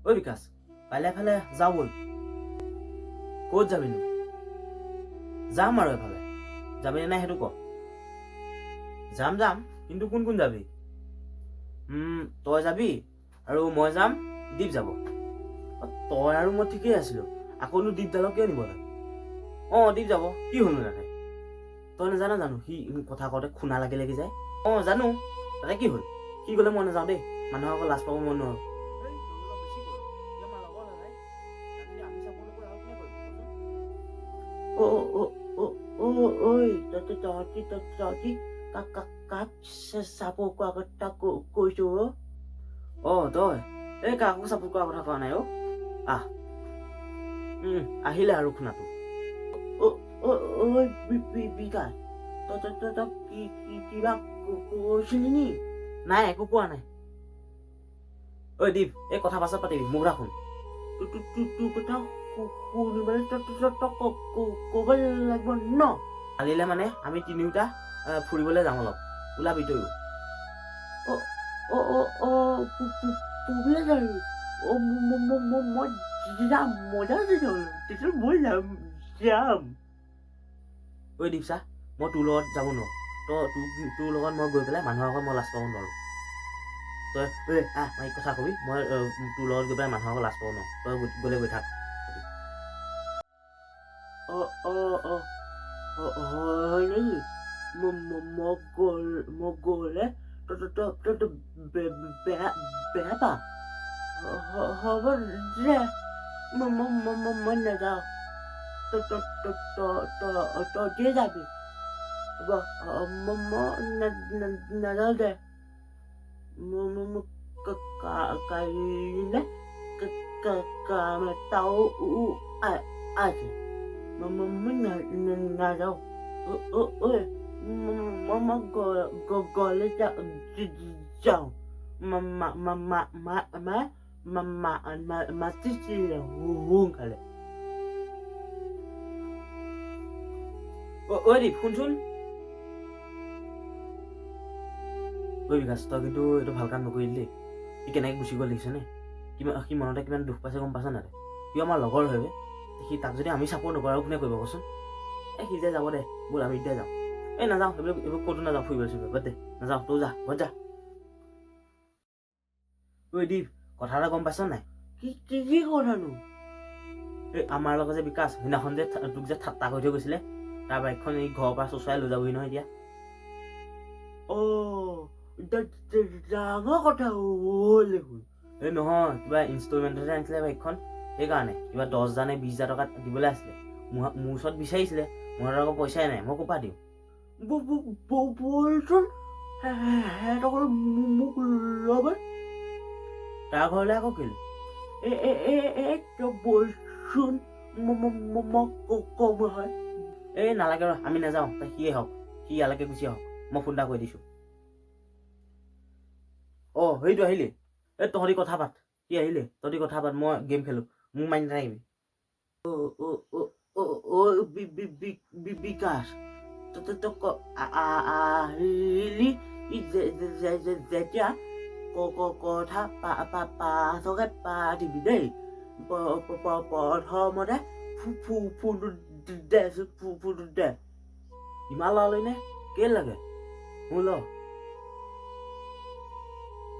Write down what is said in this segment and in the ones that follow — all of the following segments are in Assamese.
ঐ বিকাশ, কাইলৈ এফালে যাওঁ ব'ল। ক'ত যাবিনো? যাম আৰু এফালে। যাবিনে নাই সেইটো ক। যাম, কিন্তু কোন কোন যাবি? তই যাবি আৰু মই যাম, দীপ যাব। তই আৰু মই ঠিকেই আছিলো, আকৌনো দীপডালক কিয় নিব লাগে? দীপ যাব, কি হ'লনো তাতে? তই নাজানো জানো সি কথা কওঁতে খুনা লাগি যায়? জানো, তাতে কি হ'ল? সি গ'লে মই নাযাওঁ দেই, মানুহৰ আকৌ লাজ পাব মন নোৱাৰো। কাক চাপৰ কোৱা কথা কৈছো? তই এই কাকো চাপোৰ্ট কৰা কথা কোৱা নাই। আহিলে আৰু খুনাটো। বিকাশ, তই কিবা কৈছিলি নি? নাই, একো কোৱা নাই। ঐ দীপ, এই কথা পাছত পাতিবি, মোক কথা শুন। তোৰ কথা শুনিবলৈ ক'ব লাগিব ন? কালিলে মানে আমি তিনিওটা ফুৰিবলৈ যাম অলপ, ওলাবি তয়ো। ফুৰিবলৈ যাবি? মই যাম, মজা আছে, মই যাম। ঐ দীপচা, মই তোৰ লগত যাব নোৱাৰো। তোৰ লগত মই গৈ পেলাই মানুহৰ আগত মই লাজ পাব নোৱাৰো। তই মই কথা কবি, মই তোৰ লগত গৈ পেলাই মানুহৰ আগত লাজ পাব নোৱাৰো। তই গ'লে গৈ থাক। হয় নেকি? মই গ'লে বেয়া পা? হ'ব দে, মই নাযাওঁ। তই যাবি? মই নাযাওঁ দে। কাইলে কাম এটাও আছে। মই নাযাওঁ। মই গ'লে যাওঁ। মাতিছিলে সোনকালে। দীপ শুনচোন। বিকাশ, তই কিন্তু এইটো ভাল কাম নকৰিলি দেই। সি কেনেকে গুচি গ'ল দেখিছনে? সি মনতে কিমান দুখ পাইছে গম পাইছ নাই? সি আমাৰ লগৰ হয়। সি তাক যদি আমি চাপৰ্ট নকৰোঁ আৰু কোনে কৰিব কচোন? সি যে যাব দে, ব'ল আমি এতিয়া যাওঁ। নাযাওঁ, এইবোৰ ক'তো নাযাওঁ, ফুৰিবলৈ বাদ দে, নাযাওঁ। তই যা, ঘৰত যা। দীপ, কথা এটা গম পাইছ নাই? কি কথানো? আমাৰ লগত যে বিকাশ সেইদিনাখন যে তোক যে ঠাট্টা কৰি থৈ গৈছিলে, তাৰ বাইকখন এই ঘৰৰ পৰা চোঁচৰাই লৈ যাবহি নহয় এতিয়া। ডাঙৰ কথা হ'ল দেখোন। নহয়, কিবা ইনষ্টলমেণ্টতে আনিছিলে বাইকখন, সেইকাৰণে কিবা 10,000 নে 20,000 টকা দিবলৈ আছিলে। মোৰ ওচৰত বিচাৰিছিলে, মোৰ হাতত আকৌ পইচাই নাই, মই ক'ৰ পৰা দিম? বলচোন মোক ল'ব। তাৰ ঘৰলৈ আকৌ কেলে? বলচোন কম হয়। নালাগে ৰ, আমি নাযাওঁ, সিয়ে হওক, সি ইয়ালৈকে গুচি আহক। মই ফোন এটা কৰি দিছো। সেইটো আহিলে। তহঁতি কথা পাত, সি আহিলে, তহঁতি কথা পাত, মই গেম খেলো, মোক মাৰি নাথাকিবি। বিকাশ, আহিলি যেতিয়া কথা পাছকে পাতিবি দেই। প্ৰথমতে ফোনটো দে। ইমান ললি নে? কেলে লাগে? মোৰ ল।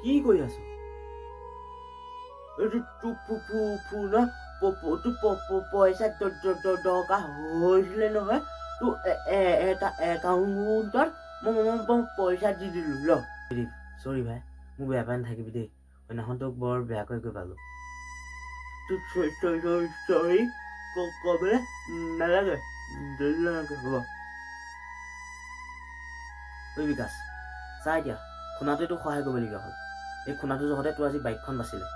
কি কৰি আছ? পইচা দৰকাৰ হৈছিলে নহয়, তোৰ এটা একাউণ্টত মই পইচা দি দিলো। ল। চৰি ভাই, মোক বেয়া পাই নাথাকিবি দেই। সেইদিনাখন তোক বৰ বেয়াকৈ গৈ পালো। চৰি ক'বলৈ নালাগে। হ'ব। বিকাশ, চা এতিয়া খুনাটোৱে তোক সহায় কৰিবলগীয়া হ'ল। এই খুনাটোৰ জহতে তোৰ আজি বাইকখন বাচিলে।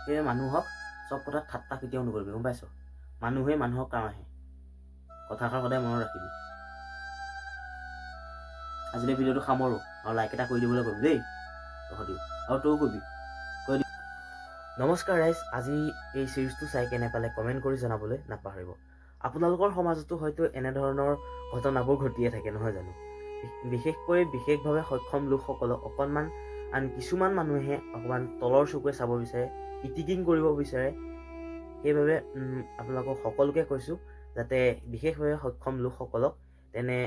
সেয়ে মানুহক চব কথাত ঠাট্টা কেতিয়াও নকৰিবি, গম পাইছ? মানুহে মানুহক কাম আহে। কথাষাৰ সদায় মনত ৰাখিবি। আজিলৈ ভিডিঅ'টো সামৰো, আৰু লাইক এটা কৰি দিবলৈ কবি দেই তহঁতিও, আৰু তইও কবি। নমস্কাৰ ৰাইজ, আজি এই চিৰিজটো চাই কেনে পালে কমেণ্ট কৰি জনাবলৈ নাপাহৰিব। আপোনালোকৰ সমাজতো হয়তো এনেধৰণৰ ঘটনাবোৰ ঘটিয়ে থাকে, নহয় জানো? বিশেষকৈ বিশেষভাৱে সক্ষম লোকসকলক কিছুমান মানুহে অকণমান তলৰ চকুৰে চাব বিচাৰে, ইটিকিং কৰিব বিচাৰে সেইবাবে আপোনালোকক সকলোকে কৈছোঁ যাতে বিশেষভাৱে সক্ষম লোকসকলক তেনে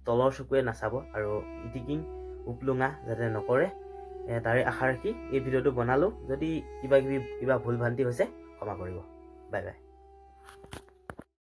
তলৰ চকুৱে নাচাব আৰু ইটিকিং উপলুঙা যাতে নকৰে তাৰে আশা ৰাখি এই ভিডিঅ'টো বনালোঁ। যদি কিবা ভুল ভ্ৰান্তি হৈছে ক্ষমা কৰিব। Bye bye.